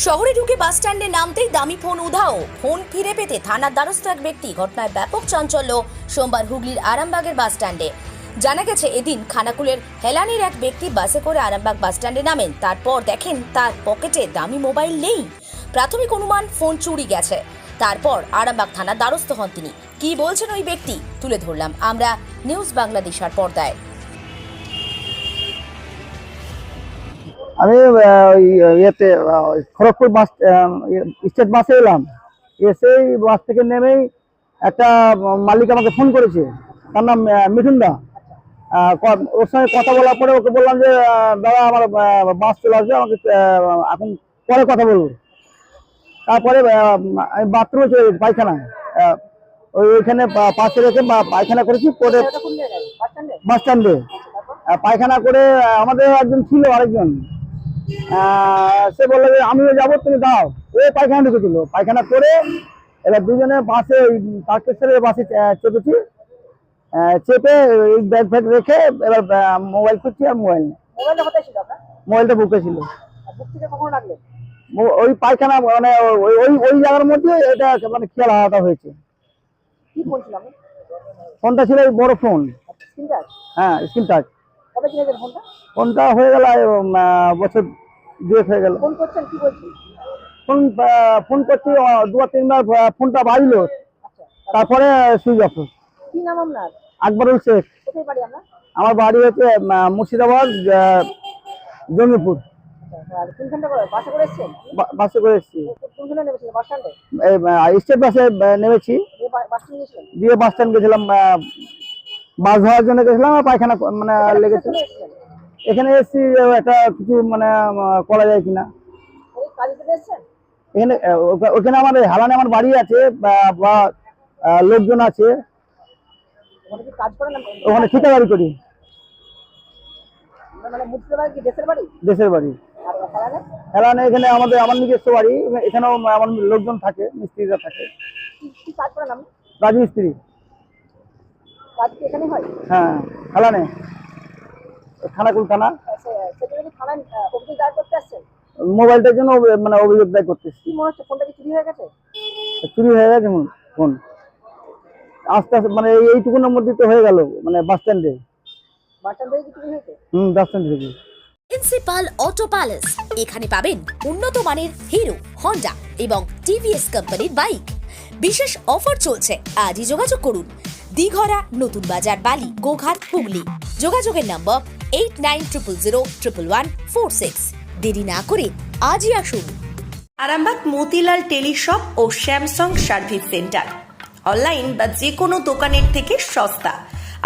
শহরে ঢুকে বাস স্ট্যান্ডে নামতেই দামি ফোন উধাও। ফোন ফিরে পেতে থানার দ্বারস্থ এক ব্যক্তি। ঘটনায় ব্যাপক চাঞ্চল্য সোমবার হুগলির আরামবাগের বাস স্ট্যান্ডে। জানা গেছে, এদিন খানাকুলের হেলানির এক ব্যক্তি বাসে করে আরামবাগ বাস স্ট্যান্ডে নামেন। তারপর দেখেন তার পকেটে দামি মোবাইল নেই। প্রাথমিক অনুমান ফোন চুরি গেছে। তারপর আরামবাগ থানার দ্বারস্থ হন তিনি। কি বলছেন ওই ব্যক্তি তুলে ধরলাম আমরা নিউজ বাংলাদেশের পর্দায়। আমি ইয়েতে খড়গপুর বাস স্টেট বাসে এলাম। এসেই বাস থেকে নেমেই একটা মালিক আমাকে ফোন করেছে, তার নাম মিঠুন দা। ওর সঙ্গে কথা বলার পরে ওকে বললাম যে দাদা আমার বাস চলে আসবে, আমাকে এখন পরে কথা বলবো। তারপরে আমি বাথরুমে চলে গেছি, পায়খানায়। ওইখানে পাশে রেখে পায়খানা করেছি করে বাস স্ট্যান্ডে। পায়খানা করে আমাদের একজন ছিল, আরেকজন সে বললো যে আমিও যাবো, তুমি দাও। ও পায়খানা ঢুকেছিল, পায়খানা করে এবার দুজনে বাসে তারকেশ্বরের বাসে চেপেছি। চেপে ব্যাগ ফ্যাগ রেখে এবার মোবাইল খুঁজছি, আর মোবাইল নেই। মোবাইলটা বুকে ছিল। ওই পায়খানা মানে ওই ওই জায়গার মধ্যে এটা মানে খেয়াল আলাদা হয়েছে। ফোনটা ছিল বড় ফোন, হ্যাঁ স্ক্রিন টাচ। ফোনটা হয়ে গেল বছর দুয়েক হয়ে গেল। ফোন করছি দুবার তিনবার, ফোনটা বাজলো, তারপরে সুইচ অফ। আকবরুল শেখ। আমার বাড়ি হচ্ছে মুর্শিদাবাদ, জঙ্গিপুর। বাসে করে এসেছি, স্টেট বাসে নেমেছি, দিয়ে বাস স্ট্যান্ড গেছিলাম। বাস ধরার জন্য গেছিলাম, আর পায়খানা মানে লেগেছে। এখানে এসেছি একটা কিছু মানে করা যায় কিনা। এখানে ওখানে আমার হালানে আমার বাড়ি আছে বা লোকজন আছে, ওখানে ঠিকাদারি করি। দেশের বাড়ি হেলানে, এখানে আমার নিজস্ব বাড়ি। এখানেও আমার লোকজন থাকে, মিস্ত্রিরা থাকে। রাজমিস্ত্রি। হ্যাঁ, হেলানে, খানাকুল থানা। মোবাইলটার জন্য মানে অভিযোগ দায় করতেছি। চুরি হয়ে গেছে ফোন। আস্তে আস্তে মানে এইটুকুনের মধ্যে তো হয়ে গেল, মানে বাস স্ট্যান্ডে। বাস স্ট্যান্ড থেকে প্রিন্সিপাল অটো প্যালেস। এখানে পাবেন উন্নত মানের হিরো, হন্ডা এবং টিভিএস কোম্পানির বাইক। বিশেষ অফার চলছে, আজই যোগাযোগ করুন। দিঘরা, নতুন বাজার, বালি, গোঘাট, হুগলি। যোগাযোগের নম্বর 8900011146। দেরি না করে আজই আসুন। আরামবাগ মতিলাল টেলিশপ ও স্যামসাং সার্ভিস সেন্টার। অনলাইন বা যে কোনো দোকানের থেকে সস্তা।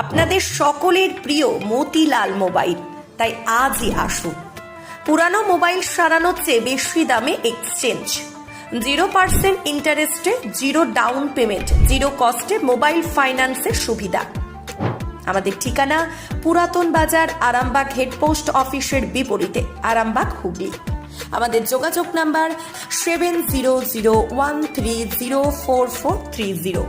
আপনাদের সকলের প্রিয় মতিলাল মোবাইল, তাই আজই আসুন। পুরানো মোবাইল সারানোর চেয়ে বেশি দামে এক্সচেঞ্জ। 0% ইন্টারেস্টে, 0 ডাউন পেমেন্ট, 0 কস্টে মোবাইল ফাইন্যান্সের সুবিধা। আমাদের ঠিকানা পুরাতন বাজার, আরামবাগ হেডপোস্ট অফিসের বিপরীতে, আরামবাগ, হুগলি। আমাদের যোগাযোগ নাম্বার 7001304430।